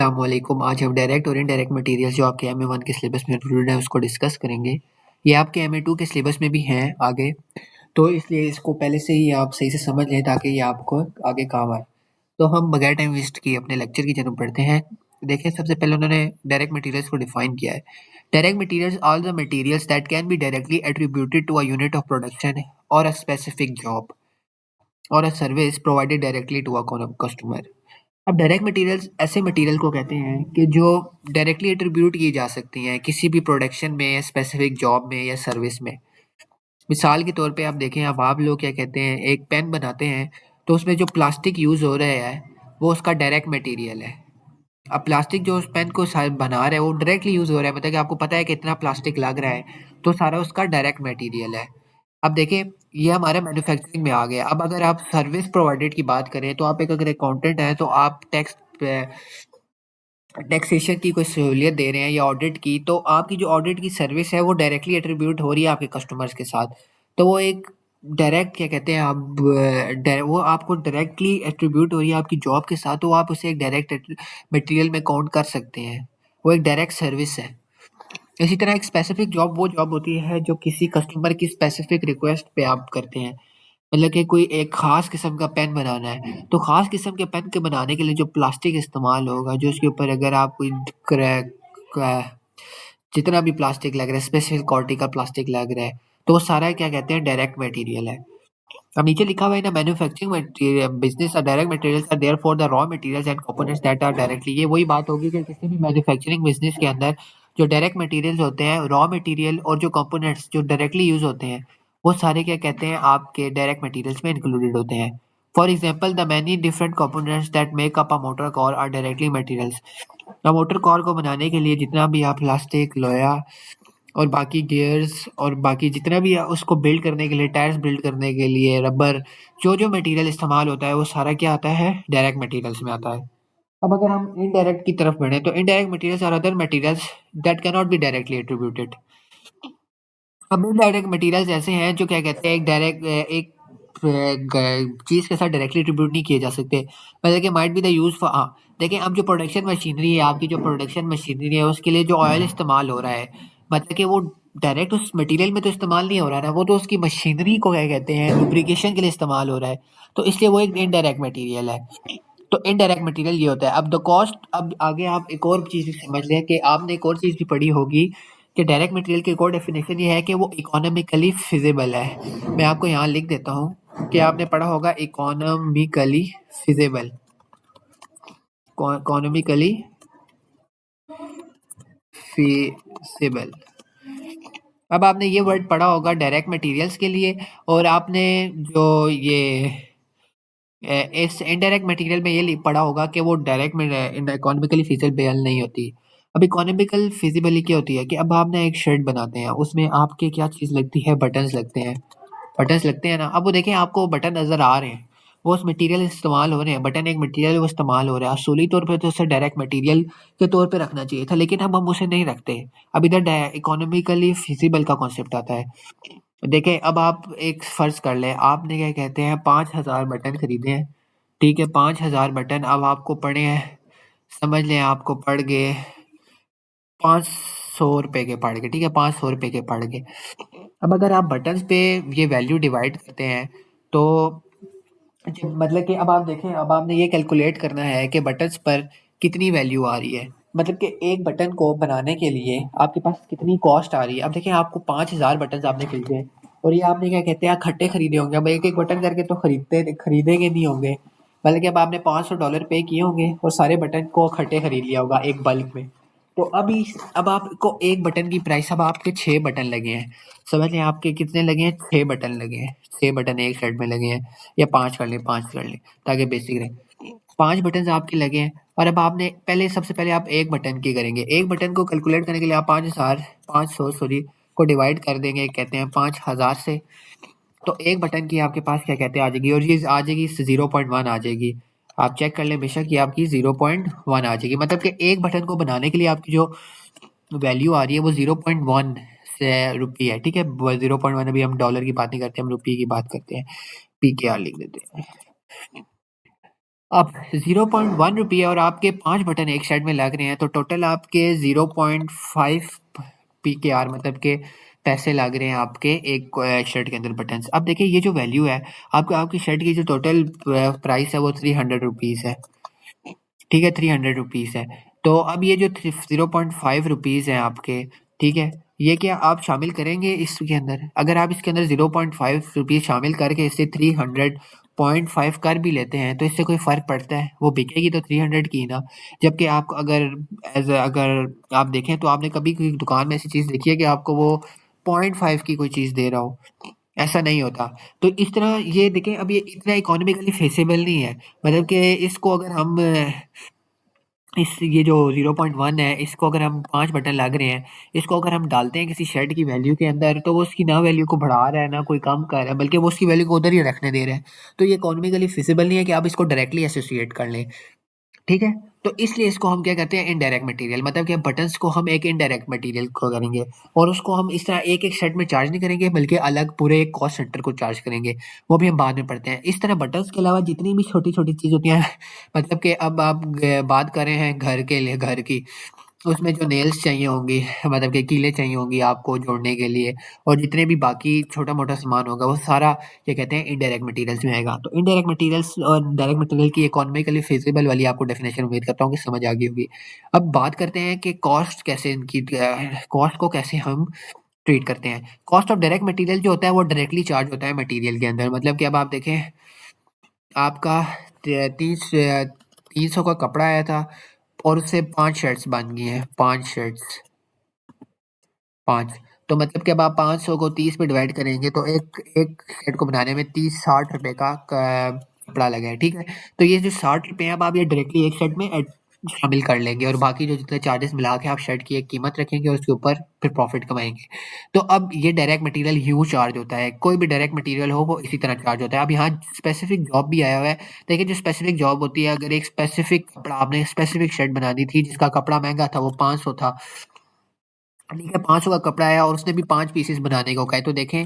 अस्सलामुअलैकुम। आज हम डायरेक्ट और इनडायरेक्ट मटेरियल्स जो आपके एमए 1 के सिलेबस में इंक्लूडेड है उसको डिस्कस करेंगे। ये आपके एमए 2 के सिलेबस में भी हैं आगे, तो इसलिए इसको पहले से ही आप सही से समझ लें ताकि ये आपको आगे काम आए। तो हम बगैर टाइम वेस्ट किए अपने लेक्चर की जानब बढ़ते हैं। देखिए, सबसे पहले उन्होंने डायरेक्ट मटेरियल्स को डिफाइन किया है। Direct materials all the materials that can be directly attributed to a unit of production और अ स्पेसिफिक जॉब और a service provided directly to a customer. अब डायरेक्ट मटेरियल्स ऐसे मटेरियल को कहते हैं कि जो डायरेक्टली एट्रीब्यूट की जा सकती हैं किसी भी प्रोडक्शन में या स्पेसिफिक जॉब में या सर्विस में। मिसाल के तौर पे आप देखें, अब आप लोग क्या कहते हैं, एक पेन बनाते हैं तो उसमें जो प्लास्टिक यूज़ हो रहा है वो उसका डायरेक्ट मटेरियल है। अब प्लास्टिक जो उस पेन को बना रहा है वो डायरेक्टली यूज़ हो रहा है, मतलब कि आपको पता है कि इतना प्लास्टिक लग रहा है, तो सारा उसका डायरेक्ट मटेरियल है। अब देखिए, ये हमारे मैन्युफैक्चरिंग में आ गया। अब अगर आप सर्विस प्रोवाइडेड की बात करें तो आप एक अगर अकाउंटेंट हैं तो आप टैक्सेशन की कोई सहूलियत दे रहे हैं या ऑडिट की, तो आपकी जो ऑडिट की सर्विस है वो डायरेक्टली एट्रीब्यूट हो रही है आपके कस्टमर्स के साथ। तो वो एक डायरेक्ट क्या कहते हैं, आप वो आपको डायरेक्टली एट्रीब्यूट हो रही है आपकी जॉब के साथ, तो आप उसे एक डायरेक्ट मटेरियल में काउंट कर सकते हैं। वो एक डायरेक्ट सर्विस है। इसी तरह एक स्पेसिफिक जॉब वो जॉब होती है जो किसी कस्टमर की स्पेसिफिक रिक्वेस्ट पे आप करते हैं। मतलब कि कोई एक ख़ास किस्म का पेन बनाना है, तो ख़ास किस्म के पेन के बनाने के लिए जो प्लास्टिक इस्तेमाल होगा, जो उसके ऊपर अगर आप कोई क्रैक जितना भी प्लास्टिक लग रहा है, स्पेसिफिक क्वालिटी का प्लास्टिक लग रहा है, तो वो सारा क्या कहते हैं, डायरेक्ट मटेरियल है। अब नीचे लिखा हुआ है ना, manufacturing material business direct materials are there for the raw materials and components that are directly. ये वही बात होगी कि किसी भी मैन्युफैक्चरिंग बिजनेस के अंदर जो डायरेक्ट मटेरियल्स होते हैं, रॉ मटेरियल और जो कंपोनेंट्स जो डायरेक्टली यूज होते हैं, वो सारे क्या कहते हैं, आपके डायरेक्ट मटेरियल्स में इंक्लूडेड होते हैं। For example, the many different components that make up a motor car are directly materials. अब मोटर कार को बनाने के लिए जितना भी आप प्लास्टिक, लोहा और बाकी गियर्स और बाकी जितना भी उसको बिल्ड करने के लिए, टायर्स बिल्ड करने के लिए, रबर, जो मटेरियल इस्तेमाल होता है वो सारा क्या आता है, डायरेक्ट मटेरियल्स में आता है। अब अगर हम इनडायरेक्ट की तरफ बढ़े तो indirect materials are other materials that can not be directly attributed. अब इनडायरेक्ट मटेरियल्स ऐसे हैं जो क्या कहते हैं, एक डायरेक्ट एक चीज़ के साथ डायरेक्टली एट्रीब्यूट नहीं किए जा सकते। मतलब कि might be the use for, हाँ देखिए, अब जो प्रोडक्शन मशीनरी है, आपकी जो प्रोडक्शन मशीनरी है, उसके लिए जो ऑयल इस्तेमाल हो रहा है, मतलब कि वो डायरेक्ट उस मटेरियल में तो इस्तेमाल नहीं हो रहा है ना, वो तो उसकी मशीनरी को क्या कहते हैं, लुब्रिकेशन के लिए इस्तेमाल हो रहा है, तो इसलिए वो एक इनडायरेक्ट मटेरियल है। तो इनडायरेक्ट मटेरियल ये होता है। अब द कॉस्ट, अब आगे आप एक और चीज़ भी समझ लें कि आपने एक और चीज़ भी पढ़ी होगी कि डायरेक्ट मटेरियल की एक और डेफिनेशन ये है कि वो इकोनॉमिकली फिजिबल है। मैं आपको यहाँ लिख देता हूँ कि आपने पढ़ा होगा इकोनॉमिकली फिजिबल, इकोनॉमिकली फिजिबल। अब आपने ये वर्ड पढ़ा होगा डायरेक्ट मटेरियल्स के लिए, और आपने जो ये इस इनडायरेक्ट मटेरियल में ये पढ़ा होगा कि वो डायरेक्ट में इकोनॉमिकली फिजिबल नहीं होती। अब इकोनॉमिकल फिजिबली क्या होती है कि अब आपने एक शर्ट बनाते हैं, उसमें आपके क्या चीज़ लगती है, बटन्स लगते हैं। बटन्स लगते हैं ना, अब वो देखें आपको बटन नज़र आ रहे हैं, वो उस मटेरियल इस्तेमाल हो रहे हैं, बटन एक मटेरियल वो इस्तेमाल हो रहा है। असूली तौर पे तो उसे डायरेक्ट मटेरियल के तौर पे रखना चाहिए था, लेकिन हम उसे नहीं रखते। अब इधर इकोनॉमिकली फिजिबल का कॉन्सेप्ट आता है। देखें, अब आप एक फ़र्ज़ कर लें, आपने क्या कहते हैं 5,000 बटन खरीदे हैं, ठीक है, 5,000 बटन अब आपको पड़े हैं, समझ लें आपको पड़ गए 500 रुपए के पड़ गए, ठीक है, 500 रुपए के पड़ गए। अब अगर आप बटन्स पे ये वैल्यू डिवाइड करते हैं तो मतलब कि अब आप देखें, अब आपने ये कैलकुलेट करना है कि बटन्स पर कितनी वैल्यू आ रही है, मतलब कि एक बटन को बनाने के लिए आपके पास कितनी कॉस्ट आ रही है। अब देखें, आपको 5,000 बटन आपने खरीदे हैं, और ये आपने क्या कहते हैं इकट्ठे खरीदे होंगे। अब एक एक बटन करके तो खरीदेंगे नहीं होंगे, बल्कि अब आपने $500 पे किए होंगे और सारे बटन को इकट्ठे खरीद लिया होगा एक बल्क में। तो अब आपको एक बटन की प्राइस, अब आपके 6 बटन लगे हैं, समझ लें आपके कितने लगे हैं, 6 बटन लगे हैं, 6 बटन एक शर्ट में लगे हैं, या 5 कर लें ताकि बेसिक रहे। 5 बटन आपके लगे हैं, और अब आपने पहले, सबसे पहले आप एक बटन की करेंगे। एक बटन को कैलकुलेट करने के लिए आप 500 सॉरी को डिवाइड कर देंगे, कहते हैं 5,000 से, तो एक बटन की आपके पास क्या कहते हैं आ जाएगी, और ये आ जाएगी 0.1 आ जाएगी। आप चेक कर लें बेशक, ये आपकी 0.1 आ जाएगी। मतलब कि एक बटन को बनाने के लिए आपकी जो वैल्यू आ रही है वो 0.1 से रुपी है, ठीक है। 0.1, अभी हम डॉलर की बात नहीं करते, हम रुपये की बात करते हैं। PKR लिख देते हैं। अब 0.1 रुपये और आपके 5 बटन एक साइड में लग रहे हैं, तो टोटल आपके 0.5 PKR मतलब के पैसे लग रहे हैं आपके एक शर्ट के अंदर बटन्स। अब देखिए ये जो वैल्यू है, आपको आपकी शर्ट की जो टोटल प्राइस है वो 300 रुपीज़ है, ठीक है, 300 रुपीज़ है। तो अब ये जो 0.5 रुपीज़ हैं आपके, ठीक है, ये क्या आप शामिल करेंगे इसके अंदर? अगर आप इसके अंदर 0.5 रुपीज़ शामिल करके इसे 300.5 कर भी लेते हैं, तो इससे कोई फ़र्क पड़ता है? वो बिकेगी तो 300 की ना। जबकि आप अगर अगर आप देखें तो आपने कभी कोई दुकान में ऐसी चीज़ देखी है कि आपको वो 0.5 की कोई चीज़ दे रहा हो? ऐसा नहीं होता। तो इस तरह ये देखें, अब ये इतना इकोनॉमिकली फ़ीज़िबल नहीं है। मतलब कि इसको अगर हम इस ये जो 0.1 है, इसको अगर हम 5 बटन लग रहे हैं, इसको अगर हम डालते हैं किसी शर्ट की वैल्यू के अंदर, तो वो उसकी ना वैल्यू को बढ़ा रहा है, ना कोई कम कर रहा है, बल्कि वो उसकी वैल्यू को उधर ही रखने दे रहा है। तो ये इकोनॉमिकली फ़ीज़िबल नहीं है कि आप इसको डायरेक्टली एसोसिएट कर लें। ठीक है? तो इसलिए इसको हम क्या कहते हैं, इनडायरेक्ट मटेरियल, मतलब कि बटन्स को हम एक इनडायरेक्ट मटेरियल को करेंगे और उसको हम इस तरह एक-एक सेट में चार्ज नहीं करेंगे, बल्कि अलग पूरे एक कॉस्ट सेंटर को चार्ज करेंगे। वो भी हम बाद में पढ़ते हैं। इस तरह बटन्स के अलावा जितनी भी छोटी-छोटी चीज़ होती हैं मतलब कि अब आप बात कर रहे हैं घर के लिए, घर की, उसमें जो नेल्स चाहिए होंगी मतलब कि कीलें चाहिए होंगी आपको जोड़ने के लिए, और जितने भी बाकी छोटा-मोटा सामान होगा वो सारा क्या कहते हैं इनडायरेक्ट मटेरियल्स में आएगा। तो इनडायरेक्ट मटेरियल्स और डायरेक्ट मटेरियल की इकोनॉमिकली फिजिबल वाली आपको डेफिनेशन उम्मीद करता हूँ कि समझ आ गई होगी। अब बात करते हैं कि कॉस्ट कैसे इनकी कॉस्ट को कैसे हम ट्रीट करते हैं। कॉस्ट ऑफ डायरेक्ट मटेरियल जो होता है वो डायरेक्टली चार्ज होता है मटेरियल के अंदर। मतलब कि अब आप देखें, आपका 300 का कपड़ा आया था और उससे 5 शर्ट्स बन गई हैं, 5 शर्ट्स। 5, तो मतलब कि अब आप 500 को 30 पे डिवाइड करेंगे तो एक एक सेट को बनाने में 30-60 रुपए का कपड़ा लगा है, ठीक है? तो ये जो 60 रुपए हैं, अब आप ये डायरेक्टली एक शर्ट में शामिल कर लेंगे और बाकी जो जितने चार्जेस मिला के आप शर्ट की एक कीमत रखेंगे और उसके ऊपर फिर प्रॉफिट कमाएँगे। तो अब ये डायरेक्ट मटेरियल यूँ चार्ज होता है, कोई भी डायरेक्ट मटेरियल हो वो इसी तरह चार्ज होता है। अब यहाँ स्पेसिफिक जॉब भी आया हुआ है। देखिए जो स्पेसिफिक जॉब होती है, अगर एक स्पेसिफिक कपड़ा आपने स्पेसिफिक शर्ट बनानी थी जिसका कपड़ा महँगा था, वो 500 था। ठीक है, 500 का कपड़ा आया और उसने भी 5 पीसेस बनाने को कहे, तो देखें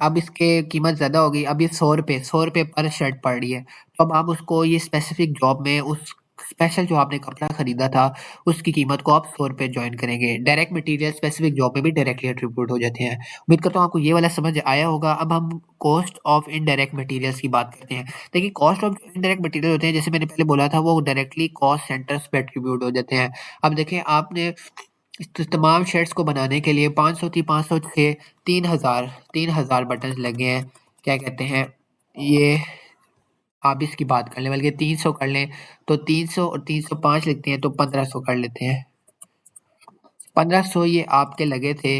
अब इसके कीमत ज़्यादा हो गई। अब ये ₹100 पर शर्ट पड़ रही है। तो अब आप उसको ये स्पेसिफिक जॉब में उस स्पेशल जो आपने कपड़ा खरीदा था, उसकी कीमत को आप ₹100 जॉइन करेंगे। डायरेक्ट मटीरियल स्पेसिफिक जॉब में भी डायरेक्टली एट्रीब्यूट हो जाते हैं। उम्मीद करता हूँ आपको ये वाला समझ आया होगा। अब हम कॉस्ट ऑफ इनडायरेक्ट मटीरियल्स की बात करते हैं। देखिए कॉस्ट ऑफ इनडायरेक्ट मटीरियल होते हैं, जैसे मैंने पहले बोला था, वो डायरेक्टली कॉस्ट सेंटर्स पे एट्रीब्यूट हो जाते हैं। अब देखें आपने तो तमाम शर्ट्स को बनाने के लिए 500 थी, 500 से 3000 बटन्स लगे हैं। क्या कहते हैं, ये आप इसकी बात कर लें, बल्कि 300 कर लें, तो 300 और 305 लिखते हैं तो 1500 कर लेते हैं। 1500 ये आपके लगे थे,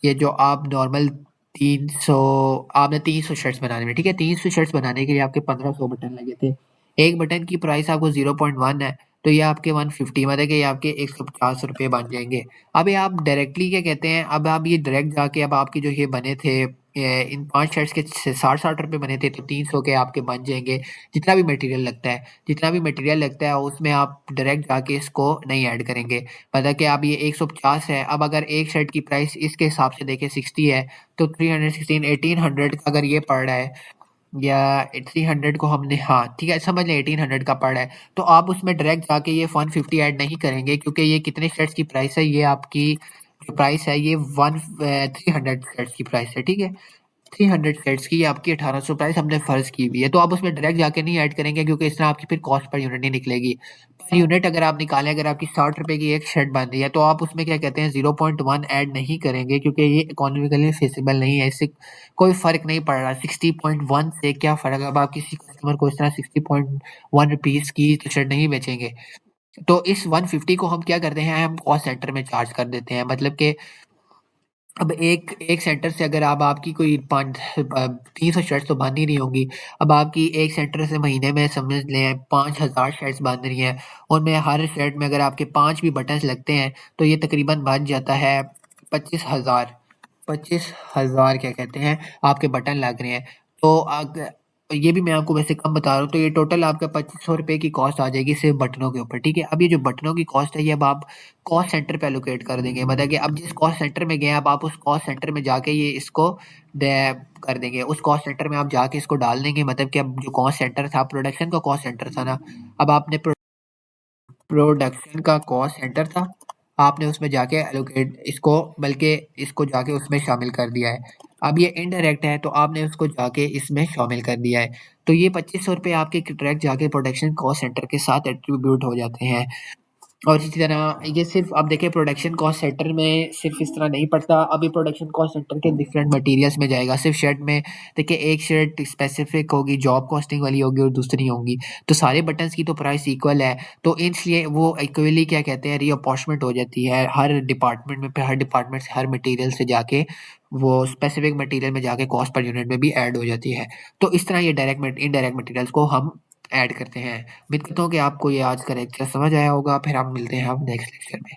ये जो आप नॉर्मल 300 आपने 300 शर्ट्स बनाने में, ठीक है? 300 शर्ट्स बनाने के लिए आपके 1500 बटन लगे थे। एक बटन की प्राइस आपको 0.1 है, तो ये आपके 150 मतलब कि ये आपके ₹150 बन जाएँगे। अब ये आप डायरेक्टली क्या कहते हैं, अब आप ये डायरेक्ट जाके अब आपके जो ये बने थे इन 5 शर्ट्स के 60-60 रुपए बने थे, तो 300 के आपके बन जाएँगे। जितना भी मटेरियल लगता है उसमें आप डायरेक्ट जाके इसको नहीं ऐड करेंगे। मतलब कि अब ये 150 है, अब अगर एक शर्ट की प्राइस इसके हिसाब से देखें 60 है, तो 316 1800 का अगर ये पड़ रहा है, या 300 को हमने, हाँ, ठीक है, समझ लें 1800 का पड़ रहा है, तो आप उसमें डायरेक्ट जाके ये 150 ऐड नहीं करेंगे, क्योंकि ये कितने शर्ट्स की प्राइस है, ये आपकी जो प्राइस है ये 300 शर्ट्स की प्राइस है, ठीक है? 300 सेट्स की आपकी 1800 प्राइस हमने फ़र्ज़ की हुई है, तो आप उसमें डायरेक्ट जाके नहीं ऐड करेंगे, क्योंकि इस तरह आपकी फिर कॉस्ट पर यूनिट नहीं निकलेगी। पर यूनिट अगर आप निकालें, अगर आपकी ₹60 की एक शर्ट बन रही है, तो आप उसमें क्या कहते हैं 0.1 ऐड नहीं करेंगे, क्योंकि ये इकोनॉमिकली फ़ीज़िबल नहीं है, इससे कोई फ़र्क नहीं पड़ रहा। 60.1 से क्या फ़र्क है, अब आप किसी कस्टमर को इस तरह 60.1 रुपीज़ की तो शर्ट नहीं बेचेंगे। तो इस 150 को हम क्या करते हैं, हम कॉस्ट सेंटर में चार्ज कर देते हैं। मतलब कि अब एक एक सेंटर से अगर अब आपकी कोई 300 शर्ट्स तो बन ही रही होंगी। अब आपकी एक सेंटर से महीने में समझ लें 5000 शर्ट्स बन रही हैं, उनमें हर शर्ट में अगर आपके 5 भी बटन्स लगते हैं, तो ये तकरीबन बन जाता है 25,000 25,000 क्या कहते हैं, आपके बटन लग रहे हैं। तो ये भी मैं आपको वैसे कम बता रहा हूँ, तो ये टोटल आपका 2500 रुपये की कॉस्ट आ जाएगी सिर्फ बटनों के ऊपर, ठीक है। अब ये जो बटनों की कॉस्ट है ये अब आप कॉस्ट सेंटर पे एलोकेट कर देंगे, मतलब कि अब जिस कॉस्ट सेंटर में गए अब आप उस कॉस्ट सेंटर में जाके ये इसको कर देंगे, उस कॉस्ट सेंटर में आप जाके इसको डाल देंगे, मतलब कि अब जो कॉस्ट सेंटर था प्रोडक्शन का कॉस्ट सेंटर था ना, अब आपने प्रोडक्शन का कॉस्ट सेंटर था, आपने उसमें जाके एलोकेट इसको, बल्कि इसको जाके उसमें शामिल कर दिया है। अब ये इनडायरेक्ट है तो आपने उसको जाके इसमें शामिल कर दिया है। तो ये 2500 रुपये आपके डायरेक्ट जाके प्रोडक्शन कॉस्ट सेंटर के साथ एट्रीब्यूट हो जाते हैं। और इसी तरह ये सिर्फ अब देखिए प्रोडक्शन कॉस्ट सेंटर में सिर्फ इस तरह नहीं पड़ता, अभी प्रोडक्शन कॉस्ट सेंटर के डिफरेंट मटेरियल्स में जाएगा। सिर्फ शर्ट में देखिए एक शर्ट स्पेसिफिक होगी, जॉब कॉस्टिंग वाली होगी और दूसरी होंगी, तो सारे बटन्स की तो प्राइस इक्वल है, तो इसलिए वो इक्वली क्या कहते हैं रीअपॉर्चमेंट हो जाती है हर डिपार्टमेंट में, हर डिपार्टमेंट से हर मटेरियल से जाके वो स्पेसिफिक मटेरियल में जाके कॉस्ट पर यूनिट में भी ऐड हो जाती है। तो इस तरह ये डायरेक्ट इनडायरेक्ट मटेरियल्स को हम ऐड करते हैं। उम्मीद करता हूँ कि आपको ये आज का लेक्चर समझ आया होगा, फिर हम मिलते हैं हम नेक्स्ट लेक्चर में।